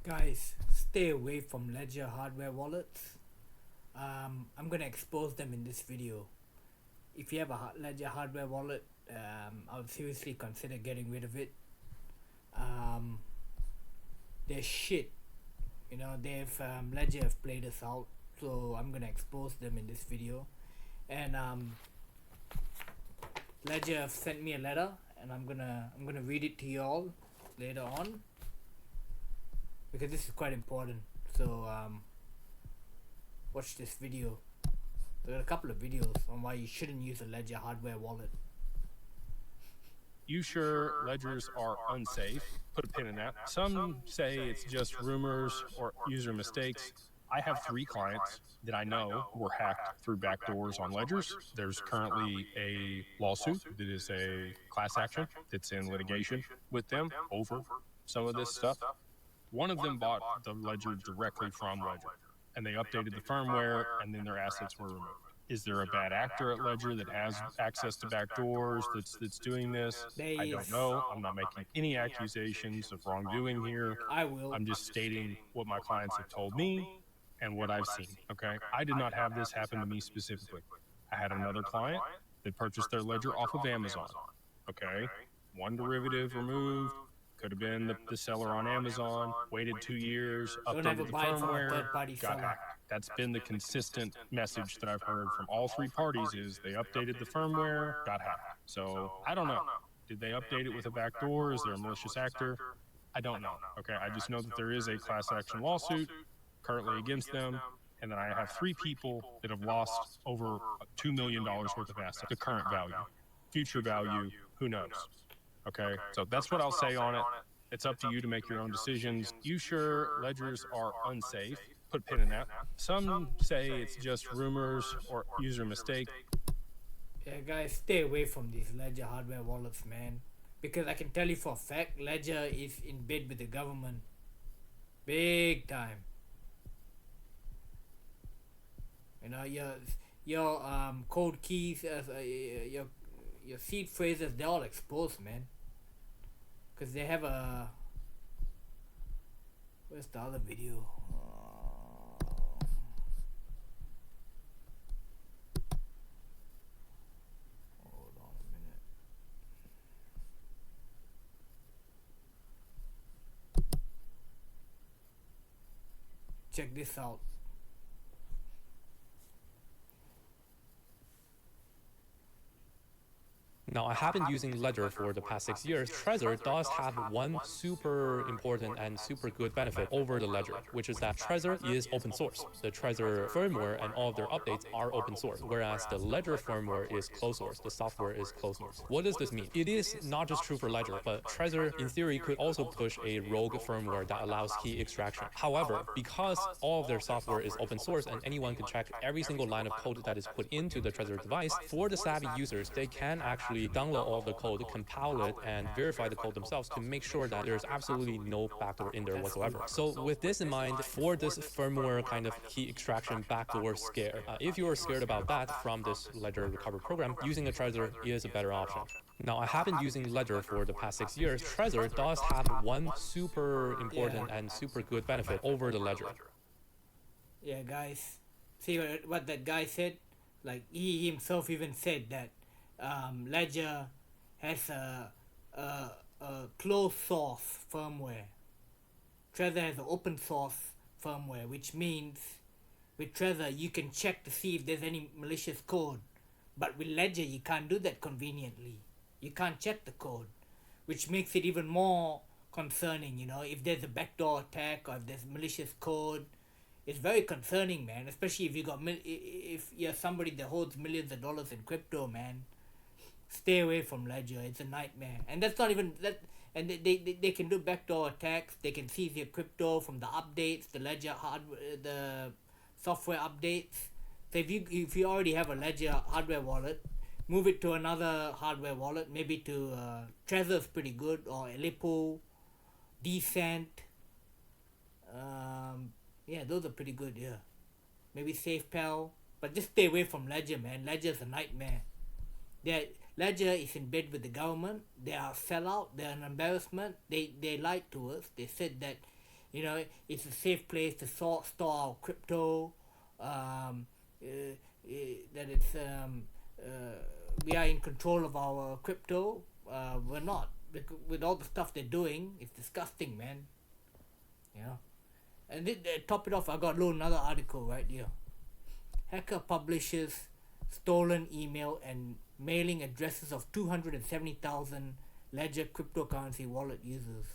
Guys, stay away from Ledger hardware wallets. I'm gonna expose them in this video. If you have a Ledger hardware wallet, I would seriously consider getting rid of it. They're shit. Ledger have played us out, so I'm gonna expose them in this video. And Ledger have sent me a letter, and I'm gonna read it to you all later on, because this is quite important. So watch this video. There are a couple of videos on why you shouldn't use a Ledger hardware wallet. You sure ledgers are unsafe? Put a pin in that. Some say it's just rumors or user mistakes. I have 3 clients that I know were hacked through backdoors on ledgers. There's currently a lawsuit that is a class action that's in litigation with them over some of this stuff. One of them bought the ledger directly from Ledger, and they updated the firmware, and then their assets were removed. Is there a bad actor at Ledger that has access to backdoors that's doing this? I don't know. I'm not making any accusations of wrongdoing here. I will. I'm just stating what my clients have told me and what I've seen, okay? I did not have this happen to me specifically. I had another client that purchased their ledger off of Amazon, okay? One derivative removed, could have been the seller on Amazon, waited 2 years, updated the firmware, got hacked. That's been the consistent message that I've heard from all 3 parties is they updated the firmware, got hacked. So I don't know. Did they update it with a backdoor? Is there a malicious actor? I don't know. Okay, I just know that there is a class action lawsuit currently against them, and then I have 3 people that have lost over $2 million worth of assets, the current value. Future value, who knows? Okay, so that's what I'll say on it. It's up to you to make your own decisions. You sure ledgers are unsafe? Put a pin in that. Some say it's just rumors or user mistake. Yeah, guys, stay away from these Ledger hardware wallets, man. Because I can tell you for a fact, Ledger is in bed with the government. Big time. Your code keys, your seed phrases, they're all exposed, man. Because they have a... Where's the other video? Hold on a minute. Check this out. Now, I have been using Ledger for the past 6 years. Trezor does have one super important and super good benefit over the Ledger, which is that Trezor is open source. The Trezor firmware and all of their updates are open source, whereas the Ledger firmware is closed source. The software is closed source. What does this mean? It is not just true for Ledger, but Trezor, in theory, could also push a rogue firmware that allows key extraction. However, because all of their software is open source and anyone can check every single line of code that is put into the Trezor device, for the savvy users, they can actually download all of the code, compile it, and verify the code themselves to make sure that there's absolutely no backdoor in there whatsoever. So with this in mind, for this firmware kind of key extraction backdoor scare, if you are scared about that from this Ledger recovery program, using a Trezor is a better option. Now, I have been using Ledger for the past 6 years. Trezor does have one super important and super good benefit over the Ledger. Yeah, guys. See what that guy said? Like, he himself even said that Ledger has a closed source firmware. Trezor has an open source firmware, which means with Trezor you can check to see if there's any malicious code. But with Ledger you can't do that conveniently. You can't check the code, which makes it even more concerning, if there's a backdoor attack or if there's malicious code. It's very concerning, man, especially if if you're somebody that holds millions of dollars in crypto, man. Stay away from Ledger. It's a nightmare. And that's not even that. And they can do backdoor attacks. They can seize your crypto from the updates, the Ledger hardware, the software updates. So if you already have a Ledger hardware wallet, move it to another hardware wallet. Maybe to Trezor's pretty good, or Aleppo, Decent. Yeah, those are pretty good. Yeah, maybe SafePal. But just stay away from Ledger, man. Ledger's a nightmare. Ledger is in bed with the government. They are a sellout. They are an embarrassment. They lied to us. They said that You know, it's a safe place to store our crypto. Um, that it's we are in control of our crypto. We're not. With all the stuff they're doing, it's disgusting, man. You know. And top it off, I got another article right here. Hacker publishes stolen email and mailing addresses of 270,000 Ledger cryptocurrency wallet users.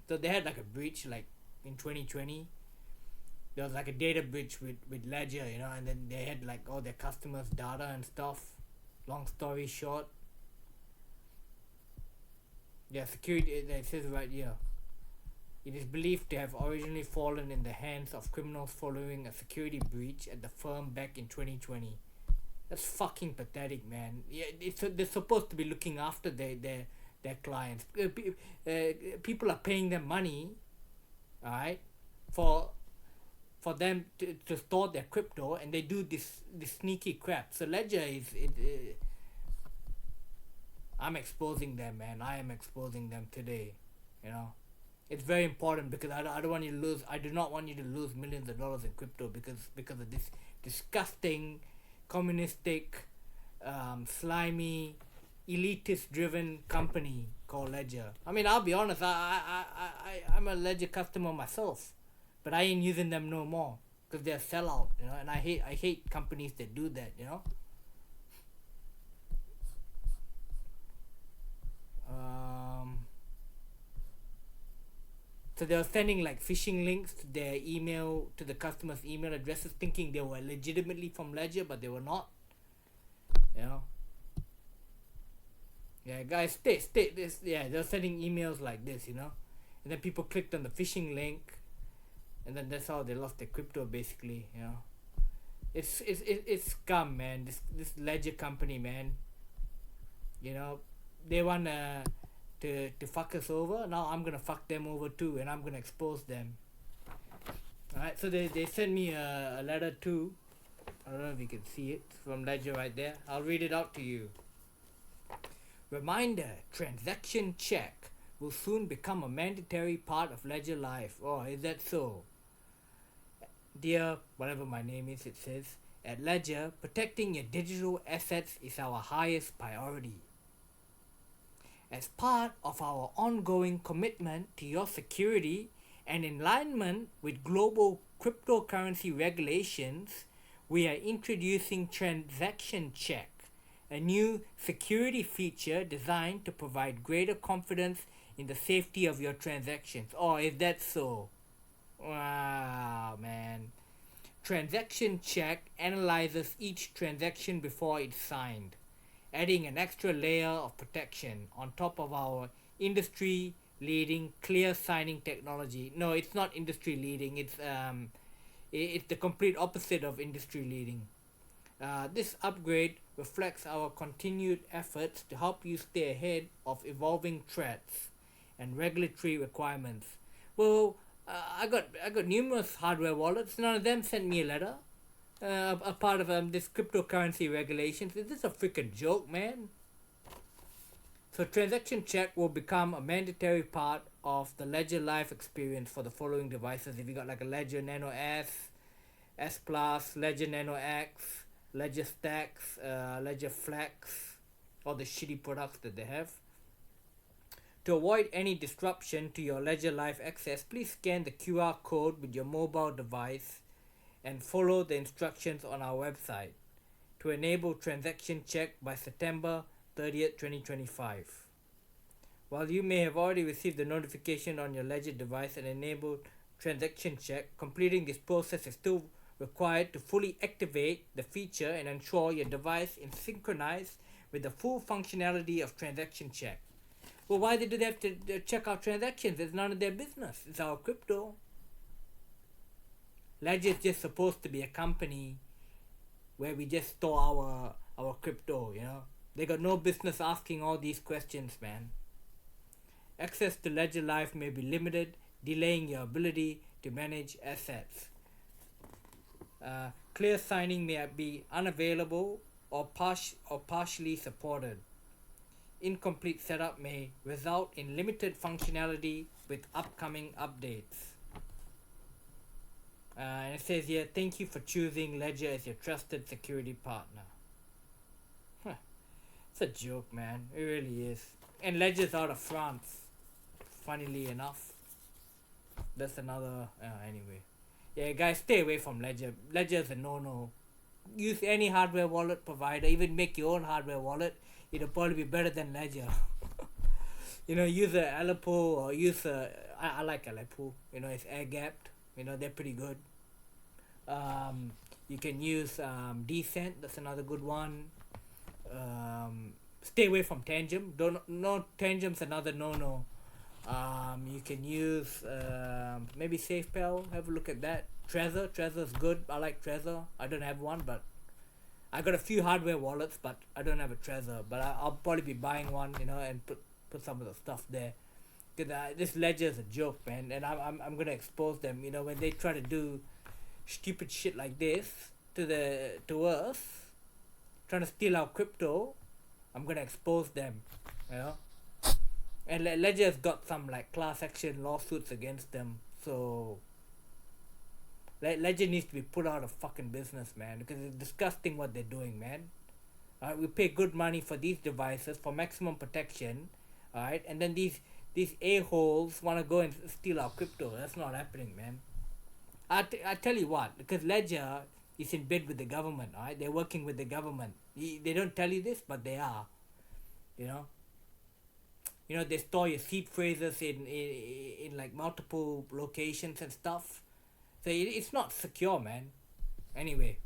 So they had like a breach like in 2020. There was like a data breach with Ledger, you know, and then they had like all their customers' data and stuff. Long story short. Yeah, security, it says right here. It is believed to have originally fallen in the hands of criminals following a security breach at the firm back in 2020. That's fucking pathetic, man. Yeah, they're supposed to be looking after their clients. People are paying them money, alright, for them to store their crypto, and they do this sneaky crap. So Ledger I'm exposing them, man. I am exposing them today, you know. It's very important because I don't want you to lose. I do not want you to lose millions of dollars in crypto because of this disgusting, communistic, slimy, elitist-driven company called Ledger. I mean, I'll be honest. I'm a Ledger customer myself, but I ain't using them no more because they're sellout, you know. And I hate companies that do that, you know. So they were sending like phishing links to their email, to the customers' email addresses, thinking they were legitimately from Ledger, but they were not. You know. Yeah, guys, state this. Yeah, they were sending emails like this, you know, and then people clicked on the phishing link, and then that's how they lost their crypto, basically. You know, it's scum, man. This Ledger company, man. You know, they wanna to fuck us over. Now I'm gonna fuck them over too, and I'm gonna expose them. Alright, so they sent me a letter too. I don't know if you can see it from Ledger right there. I'll read it out to you. Reminder, transaction check will soon become a mandatory part of Ledger Life. Oh, is that so? Dear, whatever my name is, it says, at Ledger, protecting your digital assets is our highest priority. As part of our ongoing commitment to your security and in alignment with global cryptocurrency regulations, we are introducing Transaction Check, a new security feature designed to provide greater confidence in the safety of your transactions. Oh, is that so? Wow, man. Transaction Check analyzes each transaction before it's signed, adding an extra layer of protection on top of our industry leading clear signing technology. No, it's not industry leading. It's the complete opposite of industry leading. This upgrade reflects our continued efforts to help you stay ahead of evolving threats and regulatory requirements. Well, I got numerous hardware wallets. None of them sent me a letter. A part of this cryptocurrency regulations. Is this a freaking joke, man? So transaction check will become a mandatory part of the Ledger Live experience for the following devices. If you got like a Ledger Nano S, S Plus, Ledger Nano X, Ledger Stacks, Ledger Flex, all the shitty products that they have. To avoid any disruption to your Ledger Live access, please scan the QR code with your mobile device and follow the instructions on our website to enable transaction check by September 30th, 2025. While you may have already received the notification on your Ledger device and enabled transaction check, completing this process is still required to fully activate the feature and ensure your device is synchronized with the full functionality of transaction check. Well, why do they have to check our transactions? It's none of their business. It's our crypto. Ledger is just supposed to be a company where we just store our crypto, you know. They got no business asking all these questions, man. Access to Ledger Live may be limited, delaying your ability to manage assets. Clear signing may be unavailable or partially supported. incomplete setup may result in limited functionality with upcoming updates. And it says here, thank you for choosing Ledger as your trusted security partner. Huh. It's a joke, man. It really is. And Ledger's out of France, funnily enough. That's another... anyway. Yeah, guys, stay away from Ledger. Ledger's a no-no. Use any hardware wallet provider. Even make your own hardware wallet. It'll probably be better than Ledger. You know, use a Aleppo or use a... I like Aleppo. You know, it's air-gapped. You know, they're pretty good. You can use Decent. That's another good one. Stay away from Tangem. Tangem's another no. You can use maybe SafePal. Have a look at that. Trezor's good. I like Trezor. I don't have one, but I got a few hardware wallets, but I don't have a Trezor. But I'll probably be buying one, you know, and put some of the stuff there. Cause this Ledger is a joke, man, and I'm gonna expose them. You know, when they try to do stupid shit like this to us, trying to steal our crypto, I'm gonna expose them. You know, and Ledger's got some like class action lawsuits against them, so Ledger needs to be put out of fucking business, man, because it's disgusting what they're doing, man. We pay good money for these devices for maximum protection, alright, and then these a-holes want to go and steal our crypto. That's not happening, man. I tell you what, because Ledger is in bed with the government, alright? They're working with the government. They don't tell you this, but they are. You know, they store your seed phrases in like multiple locations and stuff. So it's not secure, man. Anyway,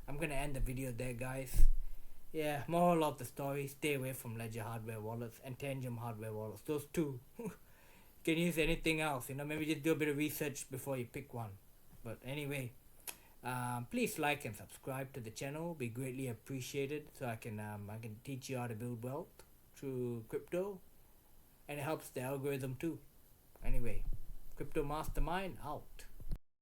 I'm gonna end the video there, guys. Yeah, moral of the story, stay away from Ledger hardware wallets and Tangem hardware wallets. Those two. You can use anything else, you know, maybe just do a bit of research before you pick one. But anyway, please like and subscribe to the channel. Be greatly appreciated, so I can teach you how to build wealth through crypto, and it helps the algorithm too. Anyway, Crypto Mastermind out.